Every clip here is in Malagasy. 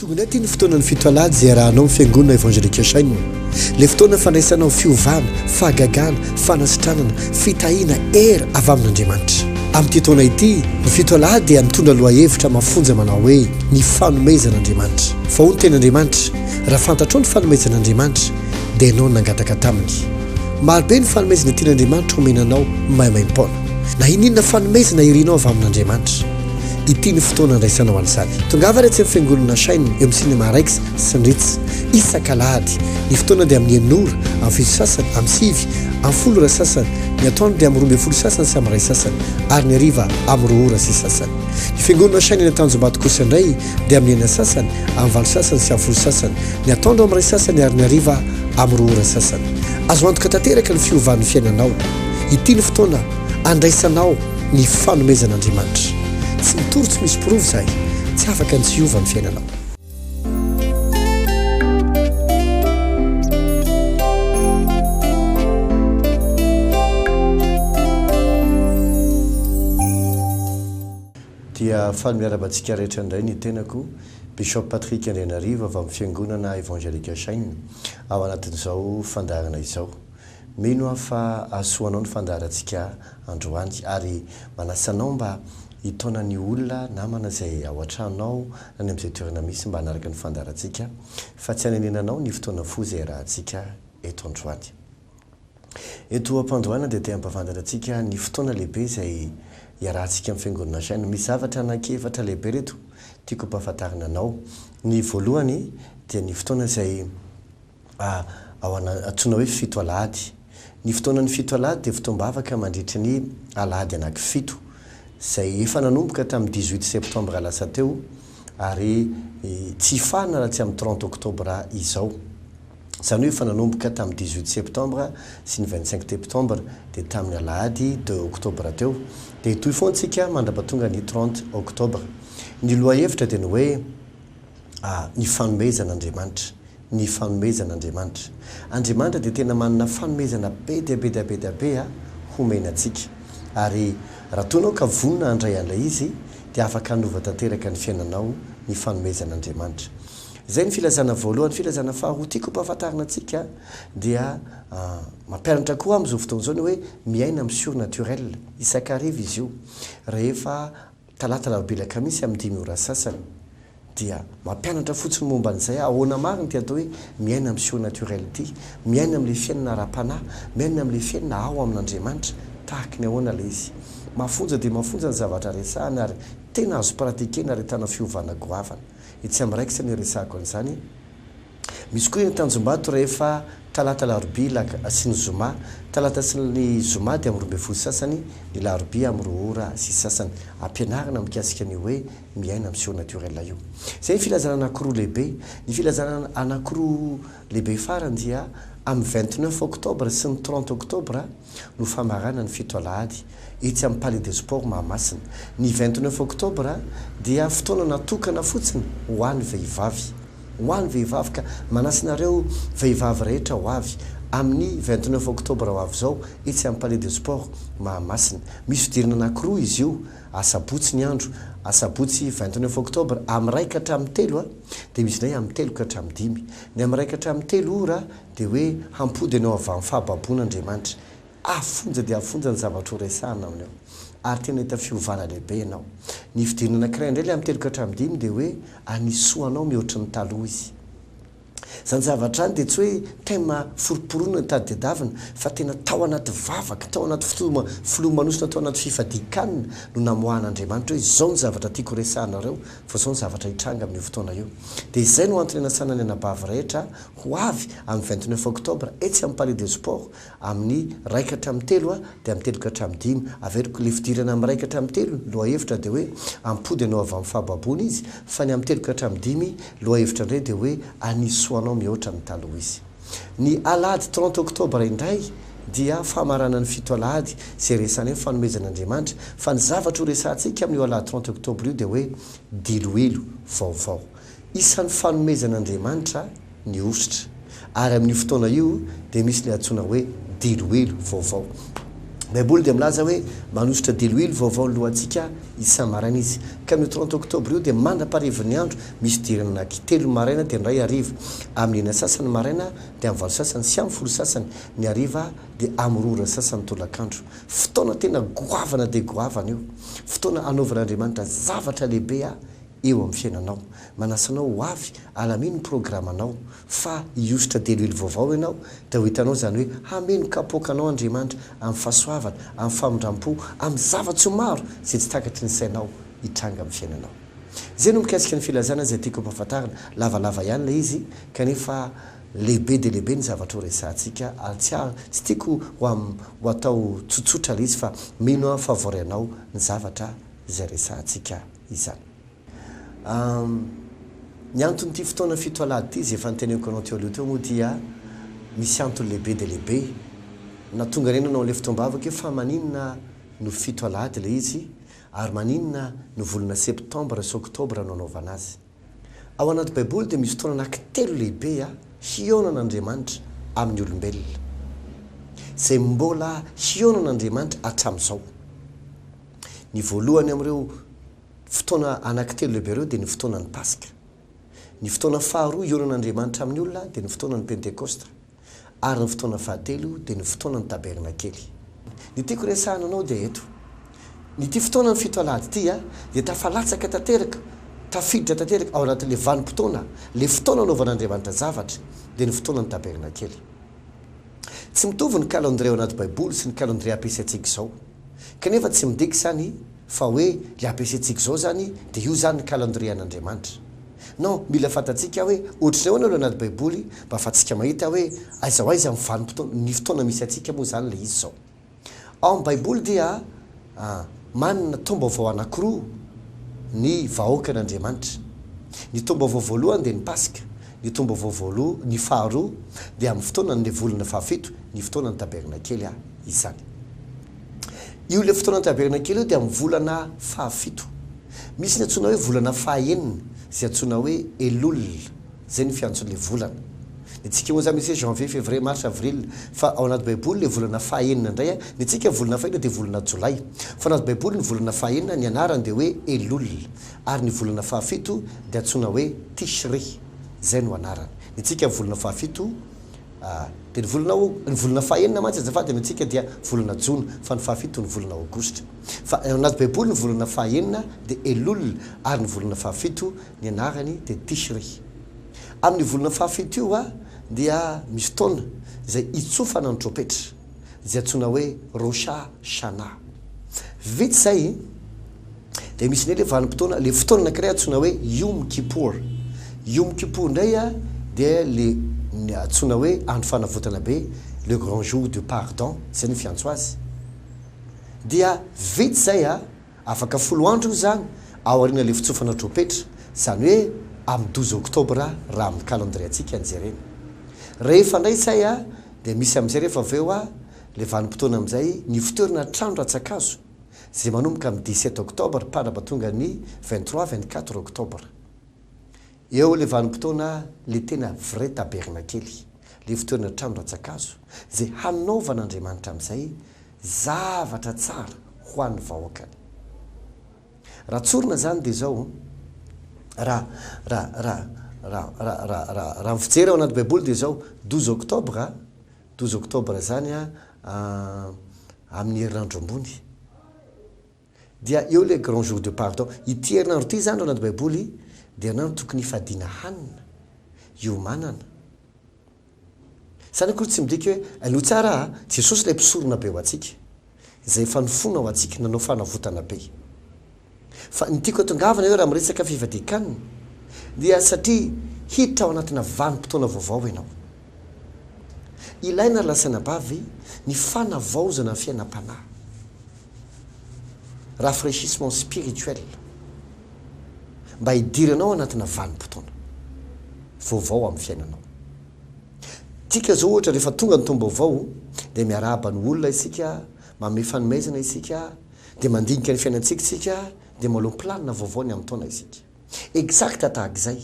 tonga ty ny fotoanany fitoalady zay rahanao fiangonana evangelika saino le fotoana fandraisanao fiovana fahagagana fanasitranana fitahiana era avy amin'andriamanitra amin'ity taona ity ny fitoalady dia mitondra loha hevitra mafonja manao hoe ny fanomezan'andriamanitra fa hoy ny ten'andriamanitra raha fantatrao ny fanomezan'andriamanitra dia ianao nangataka taminy marobe ny fanomezana tian'andriamanitra homenanao maimaim-paona na ininona fanomezana irinao avy amin'andriamanitra ity ny fotoana andraisanao an'izany tongava retsy amin'ny fiangonana saina eo amin'ny sinema raix sy ny ritsy isan-kalahady ny fotoana dia amin'ny enora amin'ny fito sasany amin'ny sivy amin'ny folo ora sasany ny atoandro dia amin'ny roa ambin'ny folo sasany sy amin'ny ray sasany ary ny hariva amin'ny roa ora sy sasany ny fiangonana saina eny Tanjombato kosa indray dia amin'ny enina sasany amin'ny valo sasany sy amin'ny folo sasany ny atoandro amin'ny ray sasany ary ny hariva amin'ny roa ora sasany azo antoka tanteraka ny fiovan'ny fiainanao ity ny fotoana andraisanao ny fanomezan'andriamanitra tsy mitory tsy misy pirovo zahay tsy afaka ny tsy hiova ny fiainanao dia fanomiara-bantsika rehetra indray ny tenako Bishop Patrick Andrianarivo avy amin'ny fiangonana evangelika saina ao anatin'izao fandarana izao mino aho fa asoanao ny fandarantsika androany ary manasanao mba hitona ny olona namana izay ao an-tranonao na ny amin'izay toerana misy mba hanaraka ny fandarantsika fa tsy hanenenanao ny fotoana fo izay rahantsika eto androany eto am-pandroana dia te hampafantarantsika ny fotoana lehibe izay iarahantsika amin'ny fiangonana saina misy zavatra anankiefatra lehibe reto tiako mpahafantarina anao ny voalohany dia ny fotoana izay antsoina hoe fito alahady ny fotoanan'ny fito alahady dia fotoam-bavaka mandritra ny alahady anankifito izay efa nanomboka tamin'ny 18 septembre lasa teo ary tsy hifana raha tsy amin'ny 30 octobre izao izany hoe efa nanomboka tamin'ny 18 septembre sy ny 25 septembre dia tamin'ny alahady 2 octobre teo dia toy foantsika mandrapatonga ny 30 octobre ny loha hevitra dia ny hoe ny fanomezan'andriamanitra ny fanomezan'andriamanitra andriamanitra dia tena manana fanomezana be dia be dia be dia be homenantsika ary raha toanao ka vonona andray an'ilay izy dia afaka hanova tanteraka ny fiainanao ny fanomezan'andriamanitra izay ny filazana voalohany filazana faharoa tiako mpahafantarina antsika dia mampianatra koa amin'izao fotoana izao ny hoe miaina amin'ny surnaturel isan-kariva izy io rehefa talata alarobia kamisy amin'ny 5 ora sasany dia mampianatra fotsiny momba an'izay ahoana mariny ty atao hoe miaina amin'ny surnaturel ity miaina amin'ilay fiainana ara-panahy miaina amin'ilay fiainana ao amin'andriamanitra tahaka ny ahoana ilay izy mafonja dia mafonja ny zavatra resahana ary tena azo pratikena ary tana fiovana goavana itsy amin'ny raikisa ny resahako an'izany misy koa ny Tanjombato rehefa talata larobia sy ny zoma talata sy ny zoma dia amin'ny 12 sasany ny larobia amin'ny 2 ora sy sasany ampianarana mikasika ny hoe miaina amin'ny surnaturel io izay ny filazana anankiroa lehibe ny filazana anankiroa lehibe farany dia amin'ny 29 octobre sy ny 30 octobre no famarana ny fito alahady etsy amin'ny Palais des Sports Mahamasina ny 29 octobre dia fotoana natokana fotsiny ho an'ny vehivavy ho an'ny vehivavy ka manasinareo vehivavy rehetra ho avy amin'ny 29 octobre ho avy zao etsy amin'ny Palais des Sports Mahamasina misy fidirana anankiroa izy io asabotsy ny andro asabotsy 29 octobre amin'ny 1 ka hatramin'ny 3 dia misy nay amin'ny 3 ka hatramin'ny 5 ny amin'ny 1 ka hatramin'ny 3 ora dia hoe hampody ianao avy amin'ny fahababoan'Andriamanitra afonja dia afonja ny zavatra ho resahana aminao ary tena hita fiovana lehibe ianao ny fidirana anankiray indray le amin'ny 3 ka hatramin'ny 5 dia hoe anisoanao mihoatra ny taloha izy zany zavatra any dia tsy hoe tema foroporona ny tadidadavina fa tena tao anaty vavaka tao anaty filomanosina tao anaty fifadikanina no namoahan'Andriamanitra hoe izao ny zavatra tiako resahanareo fa izao ny zavatra hitranga amin'ny fotoana io dia izay no antony anasana ny anabavy rehetra ho avy amin'ny 29 octobre etsy amin'ny Palais des Sports amin'ny 1 ka hatramin'ny 3 dia amin'ny 3 ka hatramin'ny 5 averiko le fidirana amin'ny 1 ka hatramin'ny 3 loha hevitra dia hoe ampody ianao avy amin'ny fahababoana izy fa ny amin'ny 3 ka hatramin'ny 5 loha hevitra indray dia hoe anisoanao mihoatra ny taloha izy ny alahady 30 octobre indray dia famarana ny fito alahady izay resana hoe fanomezan'Andriamanitra fa ny zavatra ho resantsika amin'io alahady 30 octobre io dia hoe diloilo vaovao isan'ny fanomezan'Andriamanitra ny ositra ary amin'io fotoana io dia misy ny antsoina hoe diloilo vaovao baiboly dia milaza hoe manositra deloilo vaovao lohantsika isamaraina izy ka amin'ny 30 oktobra io dia mandraparivon'ny andro misy dirana anankitelo maraina dia ndray ariva amin'ny ena sasany maraina dia amin'ny valo sasany sy amin'ny folo sasany ny ariva dia amin'ny rora sasany tolakandro fotoana tena goavana dia goavana io fotoana anaovan'andriamanitra zavatra lehibe eo amin'ny fiainanao manasanao ho avy alamino ny programanao fa iositra deloilo vaovao ianao dia ho hitanao zany hoe hameno kapokanao andriamanitra amin'ny fahasoavana amin'ny famindram-po amin'ny zavatsy maro zay tsy takatry ny sainao hitranga amin'ny fiainanao zay no mikasika ny filazana zay tiako ampahafantarana lavalava ihany la izy kanefa lehibe dia lehibe ny zavatra ho resantsika tsy tiako ho atao tsotsotra la izy fa mino favorianao ny zavatra zay resantsika izany ny antony ty fotoana fito alady ty zay efa nyteneniko anao teo aloha teo moa dia misy antony lehibe dia lehibe na tonga reny anao le fotoam-bavaka io fa maninona no fito alady le izy ary maninona no volana septambra sy oktobra no anaovana azy ao anaty baiboly dia misy fotoana anankitelo lehibe hionan'andriamanitra amin'ny olombelona zay mbola hionan'andriamanitra hatramin'izao ny voalohany amin'ireo fotoana anankitelo lehibe reo dia ny fotoana ny paska ny fotoana faharoa hionan'andriamanitra amin'ny olona dia ny fotoana ny pentekosta ary ny fotoana fahatelo dia ny fotoana ny tabernakely ny tiako resahana anao dia eto ny ty fotoana ny fito alady ty dia tafalatsaka tanteraka tafiditra tanteraka ao anatin'le vanim-potoana le fotoana anaovan'andriamanitra zavatra dia ny fotoana ny tabernakely tsy mitovy ny calendrier ao anaty baiboly sy ny calendrier ampiasaintsika izao kanefa tsy midiky zany fa hoe le ampiasaintsika izao zany dia io zany ny calendrier an'andriamanitra non mila fantatsika hoe ohatrin'izay hoana aloha anaty baiboly mba afatsika mahita hoe aiza ho aiza ny fotoana misy atsika moa zany le izy zao ao amin'ny baiboly dia manina tombaovao anankiroa ny vahoaka an'andriamanitra ny tombaovao voalohany dia ny paska ny tombaovao ny faharoa dia amin'ny fotoana ny volana fahafito ny fotoana ny tabernakely izany io le fotoana ny tabernakely io dia amin'ny volana fahafito misy ny antsoina hoe volana fahaenina zay antsoina hoe elol zay ny fiantson'le volana ny tsika moa zany misy hoe janvier février mars avril fa ao anaty baiboly le volana fahaenina indray ny tsika volana fahaenina dia volana jolay fa anaty baiboly ny volana fahaenina ny anarany dia hoe elol ary ny volana fahafito dia antsoina hoe tishri zay no anarany ny tsika volana fahafito dia ny volana fahaenina mantsy azafady amintsika dia volana jona fa ny fahafito ny volana aogostra fa anaty baiboly ny volana fahaenina dia elol ary ny volana fahafito ny anarany dia tishri amin'ny volana fahafito io dia misy taona zay itsofana ny tropetra zay antsoina hoe rosha shana vitsy zay dia misy ne le vanim-potoana le fotoana anankiray antsoina hoe yom kippur indray dia le antsoina hoe andro fanavotana be le grand jour de pardon zay ny fiantso azy dia vitsy zay afaka folo andro io zany ao arina le fitsofana tropetra zany hoe amin'ny 12 oktobra raha amin'ny calendrier atsika anjereny rehefa ndray zay dia misy amin'izay rehefa avy eo le vanim-potoana amin'izay ny fitoerana trano ratsakazo zay manomboka amin'ny 17 oktobra mpandraba tonga ny 23-24 oktobra eo le vanim-potoana le tena vrai tabernakely le fitoerana trano ratsakazo zay hanaovan'andriamanitra amin'izay zavatra tsara ho an'ny vahoakany raha tsorina zany dia zao raha mifijery ao anaty baiboly dia zao 12 oktobra zany amin'ny herinandro ambony dia eo le grand jour de pardon ity herinandro ity zany ao anaty baiboly dia herinandro tokony hifadiana hanina iomanana zany akory tsy midika hoe aloha tsara jesosy ilay mpisorona be ho atsika zay efa nifona ho atsika nanao fanavotana be fa ny tiako atongavana eo raha miresaka fivadikanina dia satria hiditra ao anatina vanim-potoana vaovao ianao ilaina lasana bavy ny fanavaozana ny fiainam-panahy rafraîchissement spirituel mba hidiranao anatina vanim-potoana vaovao amin'ny fiainanao tika zao ohatra rehefa tonga ny tombaovao dia miarahaba ny olona isika manome fanomezana isika dia mandinika ny fiainantsika isika dia maloha planina vaovao ny amin'ny taona isika exacta tahak'izay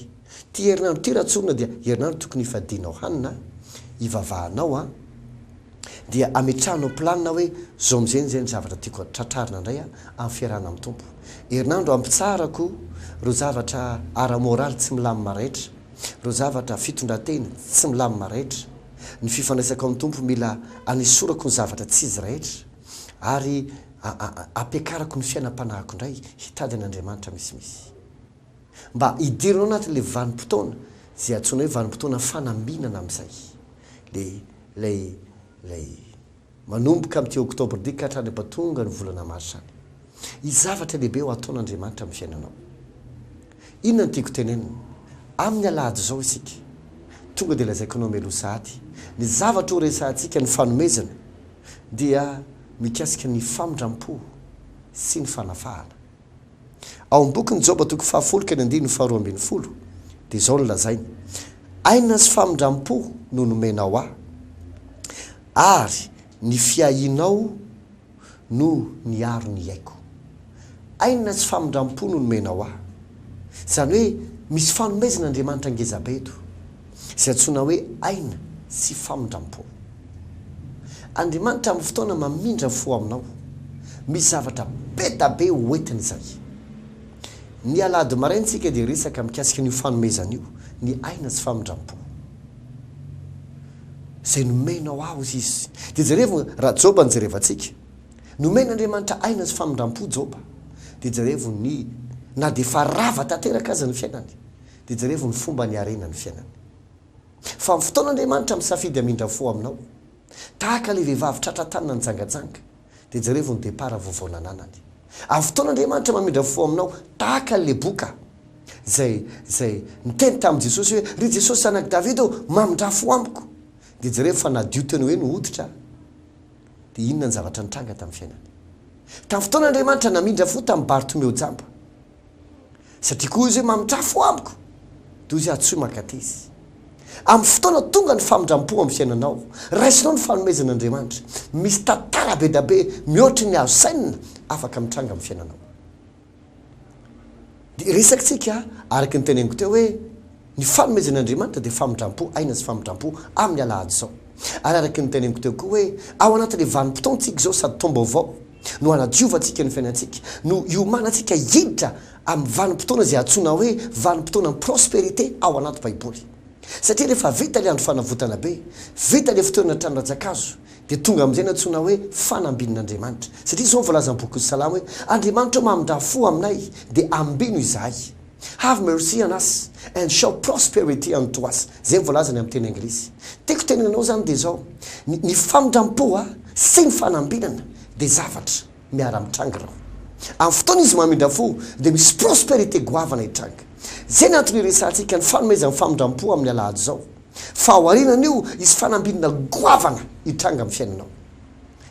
ty herinandro ty raha tsorina dia herinandro tokony hifadianao hanina hivavahanao dia ametrahanao planina hoe zao am'zeny zay ny zavatra tiako tratrarina indray amin'ny fiarahana amin'ny tompo. Herinandro ampitsarako reo zavatra ara-moraly tsy milamina rehetra, reo zavatra fitondratena tsy milamina rehetra. Ny fifandraisako amin'ny tompo mila anesorako ny zavatra tsy izy rehetra ary ampiakarako ny fiainam-panahiko indray hitady an'Andriamanitra misimisy. Mba hidirinao anatin'le vanim-potoana zay antsoina hoe vanim-potoana fanambinana amin'izay. Lay manomboka amin'ity oktobra dika hatrany tonga ny volana marsany. I zavatra lehibe ho ataon'Andriamanitra amin'ny fiainanao. Inona no tiako tenenina? Amin'ny alahady zao isika tonga dia lazaiko anao mialoha sahady. Ny zavatra ho resantsika ny fanomezana dia mikasika ny famindram-po sy ny fanafahana. Ao amin'ny boky ny Joba 10:12 dia izao no lazainy: aina sy famindram-po no nomenao aho, ary ny fiahinao no ny aro ny aiko. Aina sy famindram-po no nomenao aho. Zany hoe misy fanomezan'Andriamanitra ngezabe eto izay antsoina hoe aina sy famindram-po. Andriamanitra amin'ny fotoana mamindra fo aminao, misy zavatra betabe hoentiny izay. Ny alahady maraintsika dia resaka mikasika n'io fanomezana io, ny aina sy famindram-po zay nomenao aho izy. Dia jerevina raha Joba ny jerevantsika, nomen'Andriamanitra aina sy famindram-po Joba, dia jerevo ny na dia fa rava tanteraka aza ny fiainany, dia jerevo ny fomba ny arena ny fiainany. Fa amin'ny fotoan'Andriamanitra misafidy amindra fo aminao, tahaka le vehivavy tratratanina ny jangajanga, dia jerevo ny depara vaovao nananany. Amin'ny fotoan'Andriamanitra mamindra fo aminao, tahaka le boka zay niteny tamin'i Jesosy hoe ry Jesosy zanaky Davida mamindra fo amiko, dia jerevo fa nadio teny hoe no hoditra. Dia inona ny zavatra nitranga tamin'ny fiainany? Tamin'ny fotoan'Andriamanitra namindra fo tamin'ny Bartomeo jamba, satria koa izy hoe mamindra fo amiko, dia izy atsoy makatezy. Amin'ny fotoana tonga ny famindram-po amin'ny fiainanao, raisinao ny fanomezan'Andriamanitra, misy tantara be da be mihoatry ny azo sainina afaka mitranga amin'ny fiainanao. Dia resakitsika araka ny teneniko teo hoe ny fanomezan'Andriamanitra dia famindram-po, aina sy famindram-po amin'ny alahady zao. Ary araka ny teneniko teo koa hoe ao anatin'le vanim-potoantsika zao sady tombaovao no anadiovantsika ny fiainantsika, no iomanantsika hiditra amin'ny vanim-potoana zay antsoina hoe vanim-potoana prosperité ao anaty baiboly. Satria rehefa vita le andro fanavotana be, vita le fotoana tranondratsakazo, dia tonga amin'izay ny antsoina hoe fanambinan'Andriamanitra. Satria zao voalaza amin'ny boky Salamo hoe Andriamanitra mamindra fo aminay dia ambino izahay. Have mercy on us and show prosperity unto us. Zay voalaza ny amin'ny teny anglisy. Tiako tenenanao zany dia zao, ny famindram-po sy ny fanambinana dia zavatra miara-mitranga rao. Amin'ny fotoana izy mamindra fo dia misy prosperité goavana hitranga. Zay ny antony resantsika ny fanomezana famindram-po amin'ny alahady zao. Fa ao aorianan'io izy fanambinana goavana hitranga amin'ny fiainanao.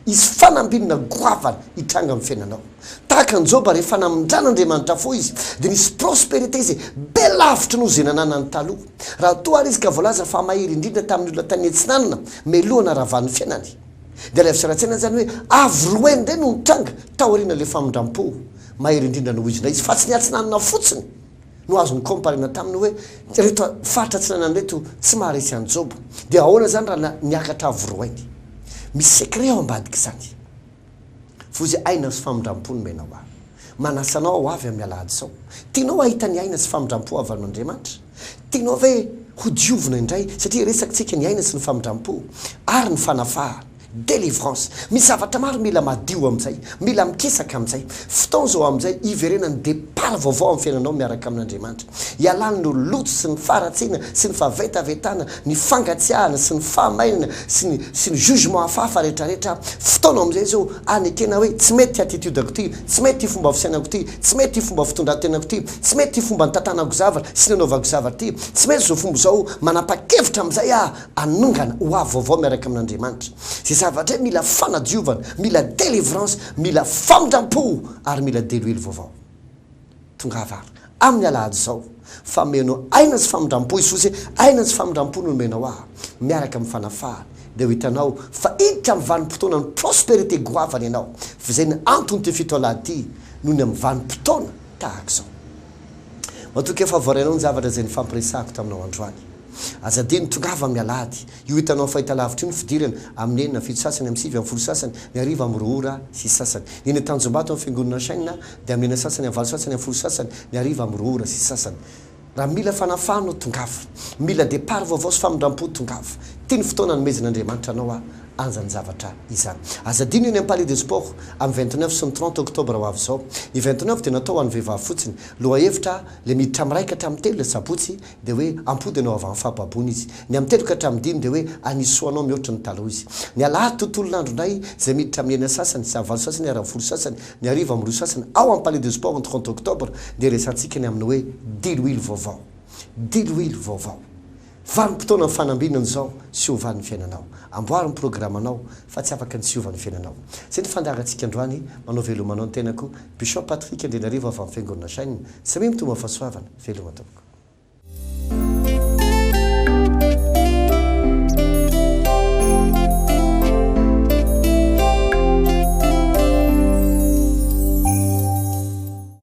Izy fanambinana goavana hitranga amin'ny fiainanao. Tahaka ny Joba rehefa namindran'Andriamanitra fo izy dia nisy prosperité izay be lavitra noho izay nananany taloha. Raha toa ary izy ka voalaza fa mahery indrindra tamin'ny olona tany Etsinanana melohana ravan'ny fiainany. Dia ilay fisaran-tsaina zany hoe avy roeny indray no nitranga tao aoriana le famindram-po mahery indrindra noho izy. Na izy fa tsy niatsinanana fotsiny no azo ny komparena taminy hoe reto faritra tsinanany reto tsy maharesy any Joba. Dia ahoana zany raha niakatra avy roeny? Misy secret ao ambadika zany. Fo zay aina sy famindram-po no menao ahy. Manasanao ao avy amin'ny alahady zao. Tianao ahita ny aina sy famindram-po avy amin'Andriamanitra? Tianao ve ho diovina indray? Satria resakitsika ny aina sy ny famindram-po ary ny fanafaha, délivrance. Misy zavatra maro mila madio amin'izay, mila mikesaka amin'izay. Fotoana zao amin'izay iverena ny depara vaovao amin'ny fiainanao miaraka amin'Andriamanitra. Ialany no loto sy ny faratsiana sy ny fahavetavetana, ny fangatsiahana sy ny fahamainana sy ny jugement hafahafa rehetrarehetra. Fotoana amin'izay zao anekena hoe tsy mety attitude-ako ty, tsy mety fomba fisainako ty, tsy mety fomba fitondrantenako ty, tsy mety fomba nitantanako zavatra sy nanaovako zavatra ty, tsy mety zao fomba zao manapa-kevitra amin'izay anongana ho avy vaovao miaraka amin'Andriamanitra. Zavatra mila fanadiovana, mila délivrance, mila famindram-po ary mila deloelo vaovao. Tonga avary amin'ny alahady zao fa menao aina sy famindram-po izy fosy aina sy famindram-po no menao miaraka amin'ny fanafaha dia ho hitanao fa hiditra amin'ny vanim-potoana ny prosperité goavana ianao. Fa zay ny antony ty fito alahady ty noho ny amin'ny vanim-potoana tahaka izao. Matoky efa voarainao ny zavatra zay ny fampiresahako taminao androany. azadiny tongava mialady io hitanao fahitalavitra io ny fidirana amin'ny enina fito sasany amin'ny sivy amin'ny folo sasany ny ariva amin'ny roa ora sy sasany iny tanjombato amin'ny fiangonana sainina dia amin'ny ena sasany amin'ny valo sasany amin'ny folo sasany ny ariva amin'ny roa ora sy sasany raha mila fanafano tongava mila départ vaovao sy famindram-po tongava tiany fotoana nomezan'Andriamanitra anao a anjany zavatra izany azadiny eny amin'ny palais de sport amin'ny 29 sy ny 30 octobre ho avy zao ny 29 dia natao ho an'ny vehivavy fotsiny loha hevitra le miditra amin'ny raika hatramin'ny telo le sabotsy dia hoe ampody anao avy amin'ny fahababony izy ny amin'ny telo ka hatramin'ny dimy dia hoe anisoanao mihoatra ny taloha izy ny alahady tontolon'andro indray izay miditra amin'ny ena sasany sy amin'ny valo sasany ary amin'ny folo sasany ny ariva amin'ny roa sasany ao amin'ny palais de sport ny 30 octobre dia resantsika ny amin'ny hoe diloilo vaovao diloilo vaovao vanim-potoana ny fanambinana zao sy ovan'ny fiainanao amboary ny programmanao fa tsy afaka ny sy ovan'ny fiainanao zay ny fandarantsika androany manao velomanao ny tenako Bishop Patrick Andrinarivo avy amin'ny fiangonana sainina sy hoe mitoma fahasoavana veloma tompoko